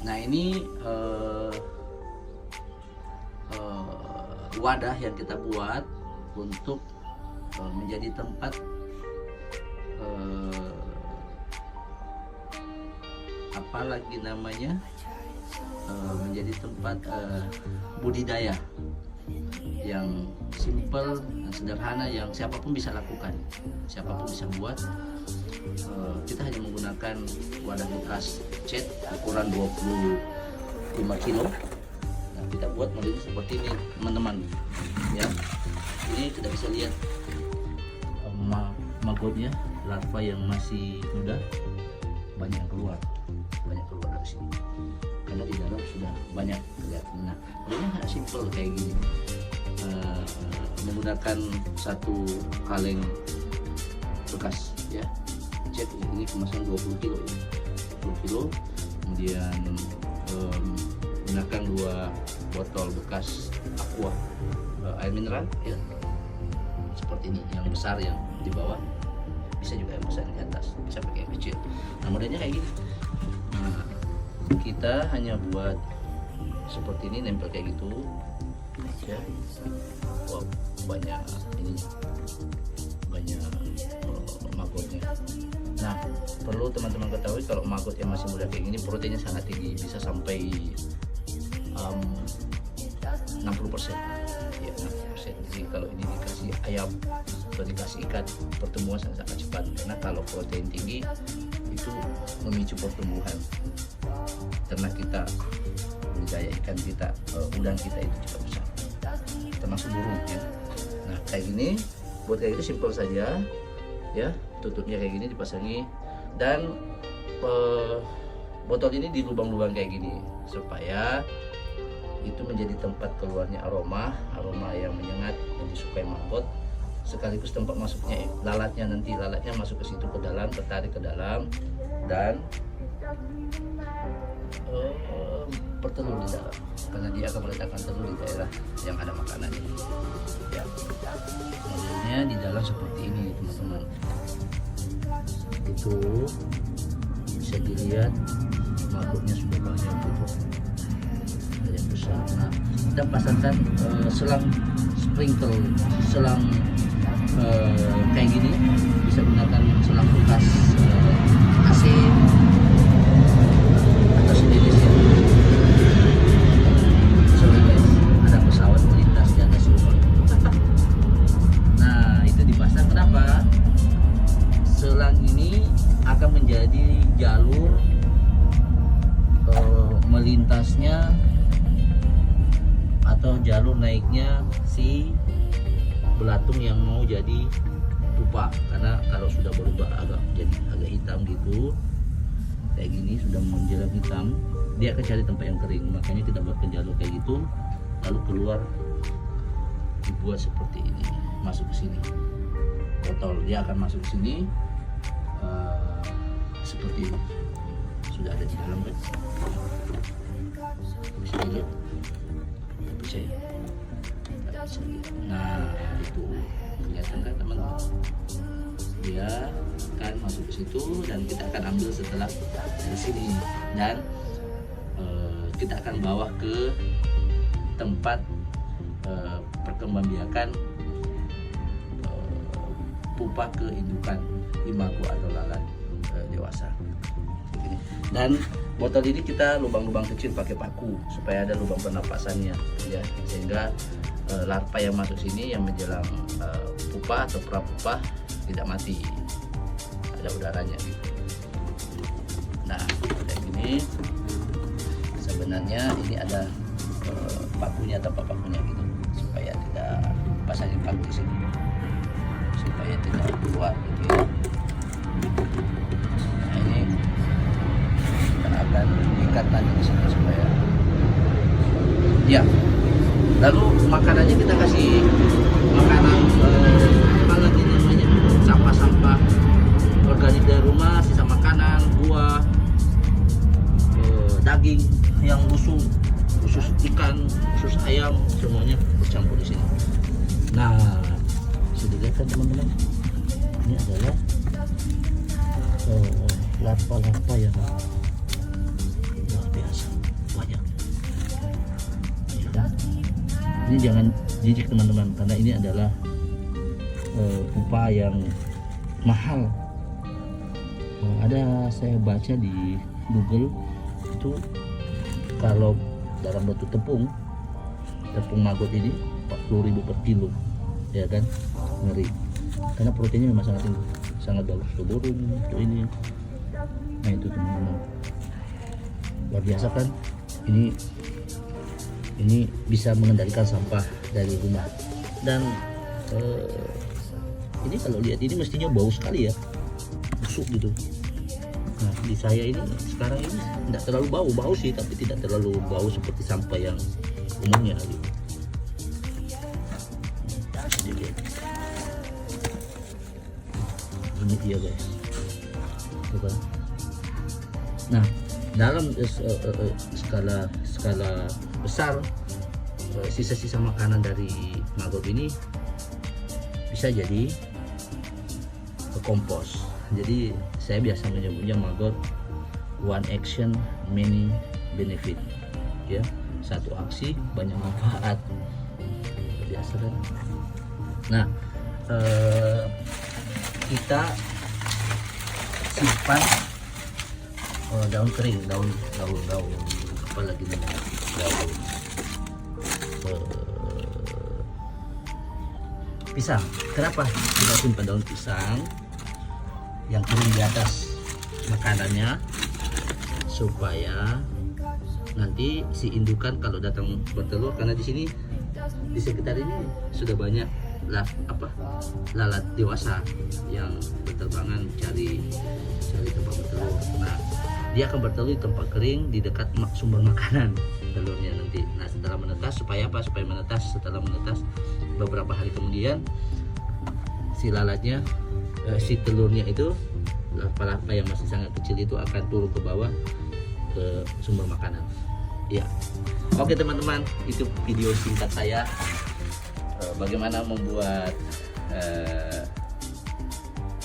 Nah ini wadah yang kita buat untuk menjadi tempat apa lagi namanya, menjadi tempat budidaya yang simple dan sederhana, yang siapapun bisa lakukan, siapapun bisa buat. Kita hanya menggunakan wadah bekas cat ukuran 25 kilo. Nah, kita buat modelnya seperti ini teman-teman ya. Ini kita bisa lihat magotnya, larva yang masih muda banyak keluar dari sini karena di dalam sudah banyak kelihatan. Nah, modelnya sangat simple kayak gini, menggunakan satu kaleng bekas ya, cat. Ini kemasan 20 kilo ya, 20 kilo. Kemudian gunakan 2 botol bekas aqua, air mineral ya, seperti ini, yang besar yang di bawah, bisa juga yang besar di atas, bisa pakai yang kecil. Nah, modelnya kayak gini. Nah, kita hanya buat seperti ini, nempel kayak gitu ya. Wow, banyak ininya, banyak magotnya. Nah, perlu teman-teman ketahui kalau magot yang masih muda kayak gini proteinnya sangat tinggi, bisa sampai 60% ya, 60%. Jadi kalau ini dikasih ayam atau dikasih ikan, pertumbuhan sangat cepat, karena kalau protein tinggi itu memicu pertumbuhan. Karena kita budidaya ikan kita, udang kita itu cepat besar, termasuk burung ya. Nah, kayak gini, buat kayak gitu simple saja ya. Tutupnya kayak gini dipasangi, dan botol ini di lubang-lubang kayak gini supaya itu menjadi tempat keluarnya aroma yang menyengat, yang disukai maggot, sekaligus tempat masuknya lalatnya. Nanti lalatnya masuk ke situ, ke dalam, tertarik ke dalam, dan bertelur di dalam, karena dia akan meletakkan telur di daerah yang ada makanannya ya. Modelnya di dalam seperti ini teman-teman, itu bisa dilihat maggotnya sudah banyak gitu, banyak besar. Nah, kita pasangkan selang sprinkle, selang kayak gini, bisa gunakan selang bekas AC atau sejenisnya. Sorry guys, ada pesawat melintas di atas rumah. Nah, itu dipasang. Kenapa? Selang ini akan menjadi jalur melintasnya atau jalur naiknya si belatung yang mau jadi pupa. Karena kalau sudah berubah agak hitam gitu, kayak gini, sudah menjelang hitam, dia akan cari tempat yang kering. Makanya kita buatkan jalur kayak gitu, lalu keluar dibuat seperti ini, masuk ke sini botol, dia akan masuk ke sini seperti ini, sudah ada di dalam kan, bisa dilihat, bisa ya? Nah, itu kelihatan kan teman-teman, dia akan masuk ke situ dan kita akan ambil setelah dari sini, dan kita akan bawa ke tempat perkembangbiakan pupa ke indukan imago atau lalat dewasa. Begini. Dan botol ini kita lubang-lubang kecil pakai paku supaya ada lubang pernapasannya ya, sehingga larva yang masuk sini yang menjelang pupa atau prapupa tidak mati, ada udaranya gitu. Nah, kayak gini sebenarnya ini ada pakunya, tempat pakunya gitu, supaya tidak pasangin paku di sini, supaya tidak keluar gitu ya. Nah, ini kita akan ikat lagi di sini supaya ya. Lalu makanannya kita kasih makanan apa lagi namanya, sampah-sampah organik dari rumah, sisa makanan, buah, daging yang busuk, usus ikan, usus ayam, semuanya bercampur di sini. Nah, sudah lihat kan teman-teman, ini adalah larva-larva yang luar biasa. Ini jangan jijik teman-teman, karena ini adalah pupa yang mahal. Ada saya baca di Google itu kalau dalam bentuk tepung maggot ini 40.000 per kilo, ya kan, ngeri. Karena proteinnya memang sangat tinggi, sangat bagus untuk burung, untuk ini. Nah itu teman-teman, luar biasa kan. Ini bisa mengendalikan sampah dari rumah. Dan ini kalau lihat ini mestinya bau sekali ya, busuk gitu. Nah di saya ini sekarang ini tidak terlalu bau sih, tapi tidak terlalu bau seperti sampah yang umumnya gitu. Ini dia guys, bukan? Nah dalam skala besar, sisa-sisa makanan dari maggot ini bisa jadi kompos. Jadi saya biasa menyebutnya maggot one action many benefit, ya, satu aksi banyak manfaat, biasa kan. Nah kita simpan daun kering, daun apa lagi namanya, daun pisang. Kenapa kita simpan daun pisang yang kering di atas makanannya? Supaya nanti si indukan kalau datang bertelur, karena di sini di sekitar ini sudah banyak lalat dewasa yang berterbangan cari tempat bertelur. Nah dia akan bertelur di tempat kering di dekat sumber makanan telurnya nanti. Nah setelah menetas, supaya menetas, setelah menetas beberapa hari kemudian si lalatnya, si telurnya itu, larva yang masih sangat kecil itu akan turun ke bawah ke sumber makanan. Ya, oke teman-teman, itu video singkat saya bagaimana membuat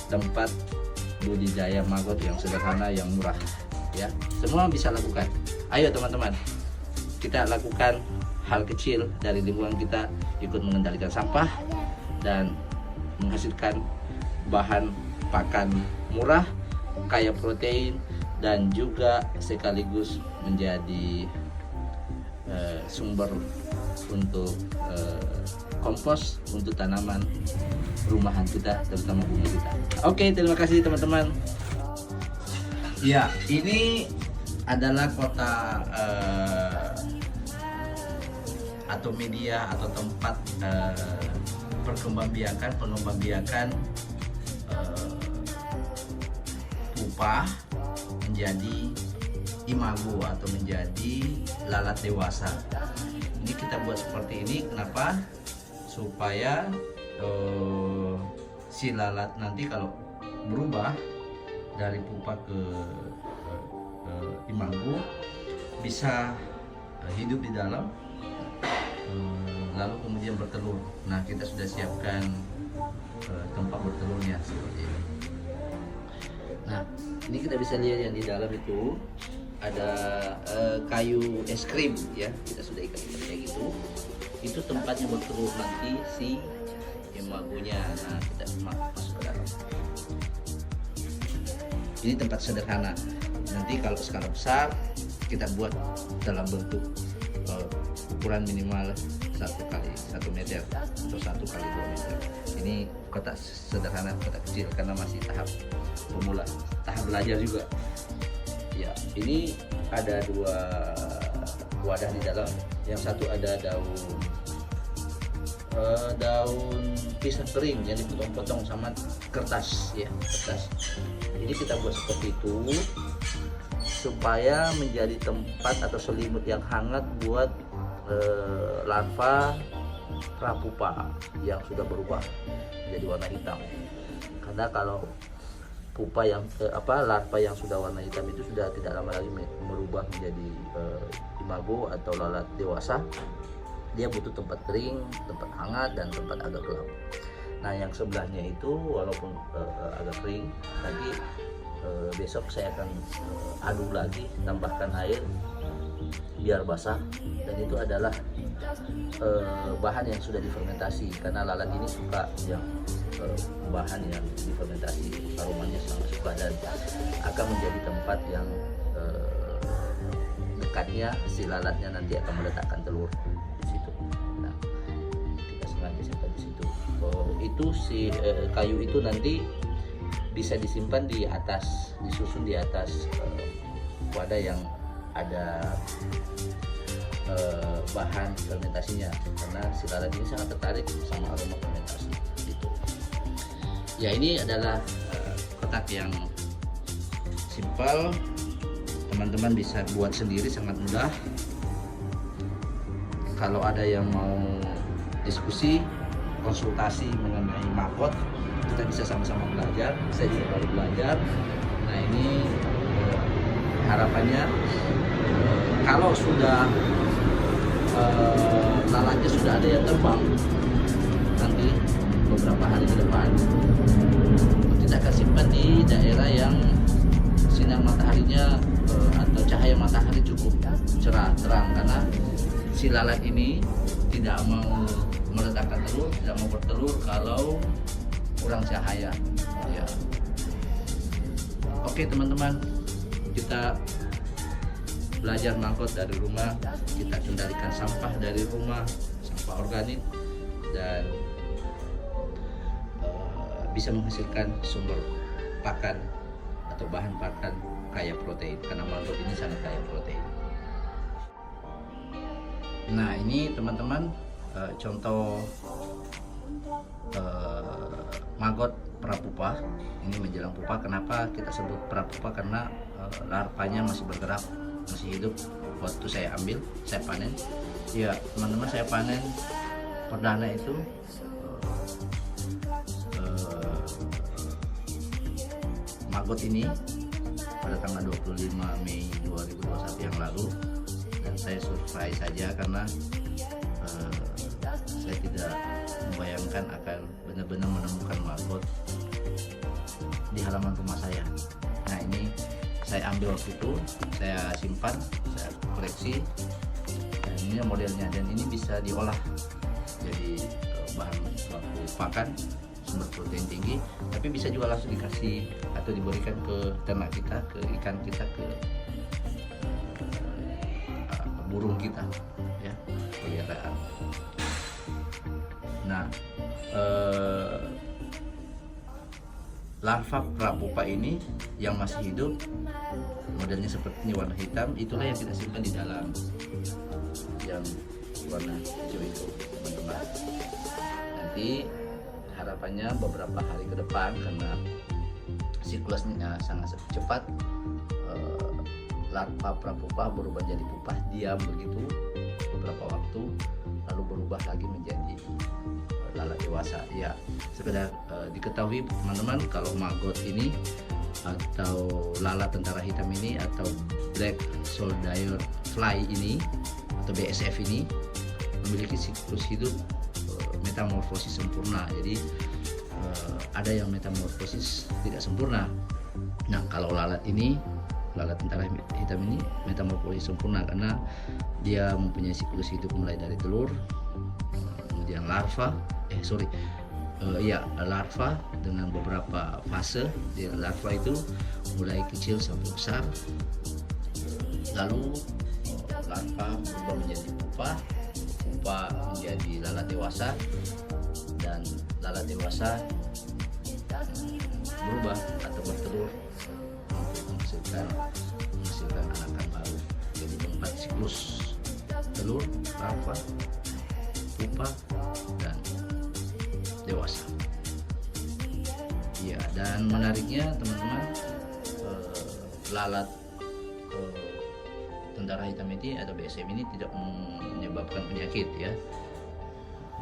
tempat budidaya maggot yang sederhana, yang murah. Ya, semua bisa lakukan. Ayo teman-teman, kita lakukan hal kecil dari lingkungan kita, ikut mengendalikan sampah dan menghasilkan bahan pakan murah, kaya protein, dan juga sekaligus menjadi sumber untuk kompos untuk tanaman rumahan kita, terutama bunga kita. Oke, terima kasih teman-teman. Ya, ini adalah kota atau media atau tempat pengembangbiakan pupa menjadi imago atau menjadi lalat dewasa. Ini kita buat seperti ini, kenapa? Supaya si lalat nanti kalau berubah dari pupa ke imago bisa hidup di dalam, lalu kemudian bertelur. Nah kita sudah siapkan tempat bertelurnya seperti ini. Nah ini kita bisa lihat yang di dalam itu ada kayu es krim ya, kita sudah ikat kayak gitu. Itu tempatnya bertelur nanti si imagonya. Nah kita masuk ke dalam. Ini tempat sederhana. Nanti kalau skala besar kita buat dalam bentuk ukuran minimal 1 kali 1 meter atau 1 kali 2 meter. Ini kotak sederhana, kotak kecil karena masih tahap pemula, tahap belajar juga. Ya, ini ada 2 wadah di dalam. Yang satu ada daun pisang kering yang dipotong-potong sama kertas ya, kertas. Ini kita buat seperti itu supaya menjadi tempat atau selimut yang hangat buat larva prapupa yang sudah berubah menjadi warna hitam. Karena kalau pupa yang larva yang sudah warna hitam itu sudah tidak lama lagi merubah menjadi imago atau lalat dewasa. Dia butuh tempat kering, tempat hangat, dan tempat agak gelap. Nah yang sebelahnya itu walaupun agak kering, nanti besok saya akan aduk lagi, tambahkan air biar basah, dan itu adalah bahan yang sudah difermentasi, karena lalat ini suka yang bahan yang difermentasi, aromanya sangat suka dan akan menjadi tempat yang dekatnya si lalatnya nanti akan meletakkan telur di situ. Nah, kita sengaja simpan di situ. Itu si kayu itu nanti bisa disimpan di atas, disusun di atas wadah yang ada bahan fermentasinya, karena si lalat ini sangat tertarik sama aroma fermentasi gitu. Ya, ini adalah kotak yang simpel, teman-teman bisa buat sendiri, sangat mudah. Kalau ada yang mau diskusi, konsultasi mengenai maggot, kita bisa sama-sama belajar. Saya juga baru belajar. Nah, ini harapannya kalau sudah lalatnya sudah ada yang terbang, nanti beberapa hari ke depan kita akan simpan di daerah yang sinar mataharinya atau cahaya matahari cukup cerah terang, karena si lalat ini tidak mau meletakkan telur, tidak mau bertelur kalau kurang cahaya ya. Oke teman-teman, kita belajar maggot dari rumah, kita kendalikan sampah dari rumah, sampah organik, dan bisa menghasilkan sumber pakan atau bahan pakan kaya protein, karena maggot ini sangat kaya protein. Nah, ini teman-teman contoh maggot prapupa. Ini menjelang pupa. Kenapa kita sebut prapupa? Karena larvanya masih bergerak, masih hidup waktu saya ambil, saya panen. Ya teman-teman, saya panen perdana itu maggot ini pada tanggal 25 Mei 2021 yang lalu, dan saya surprise saja karena saya tidak membayangkan akan benar-benar menemukan maggot di halaman rumah saya. Nah, ini saya ambil waktu itu, saya simpan, saya koleksi, dan ini modelnya, dan ini bisa diolah jadi bahan baku pakan sumber protein tinggi, tapi bisa juga langsung dikasih atau diberikan ke ternak kita, ke ikan kita, ke burung kita ya, peliharaan. Nah, larva prapupa ini yang masih hidup, modelnya seperti ini, warna hitam, itulah yang kita simpan di dalam yang warna hijau itu teman-teman. Nanti harapannya beberapa hari ke depan, karena siklusnya sangat cepat, larva prapupa berubah jadi pupa, diam begitu beberapa waktu, lalu berubah lagi menjadi lalat dewasa. Ya, sekedar diketahui teman-teman, kalau maggot ini atau lalat tentara hitam ini atau black soldier fly ini atau BSF ini memiliki siklus hidup metamorfosis sempurna. Jadi ada yang metamorfosis tidak sempurna. Nah, kalau lalat ini, lalat tentara hitam ini metamorfosis sempurna, karena dia mempunyai siklus hidup mulai dari telur, kemudian larva, larva dengan beberapa fase. Di larva itu mulai kecil sampai besar, lalu larva berubah menjadi pupa, pupa menjadi lalat dewasa, dan lalat dewasa berubah atau bertelur untuk menghasilkan anakan baru. Jadi 4 siklus: telur, larva, pupa, dan dewasa. Ya, dan menariknya teman-teman, lalat tentara hitam ini atau BSM ini tidak menyebabkan penyakit ya,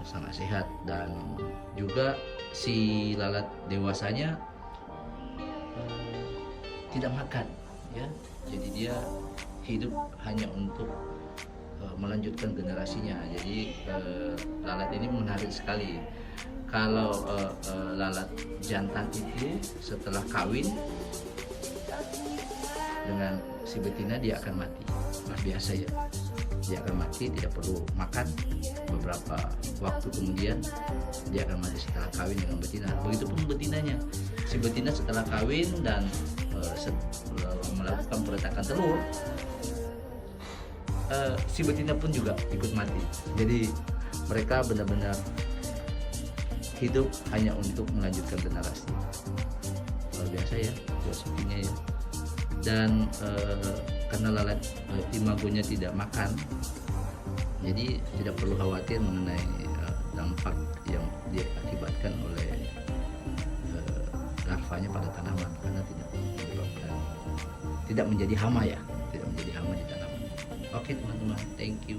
sangat sehat. Dan juga si lalat dewasanya tidak makan ya, jadi dia hidup hanya untuk melanjutkan generasinya. Jadi lalat ini menarik sekali. Kalau lalat jantan itu setelah kawin dengan si betina dia akan mati. Luar biasa ya, dia akan mati, tidak perlu makan, beberapa waktu kemudian dia akan mati setelah kawin dengan betina. Begitupun betinanya, si betina setelah kawin dan melakukan peretakan telur, si betina pun juga ikut mati. Jadi mereka benar-benar hidup hanya untuk melanjutkan generasi. Luar biasa ya filosofinya ya. Dan karena lalat imagonya tidak makan, jadi tidak perlu khawatir mengenai dampak yang diakibatkan oleh larvanya pada tanaman, karena tidak menjadi hama ya, tidak menjadi hama di tanaman. Oke teman-teman, thank you.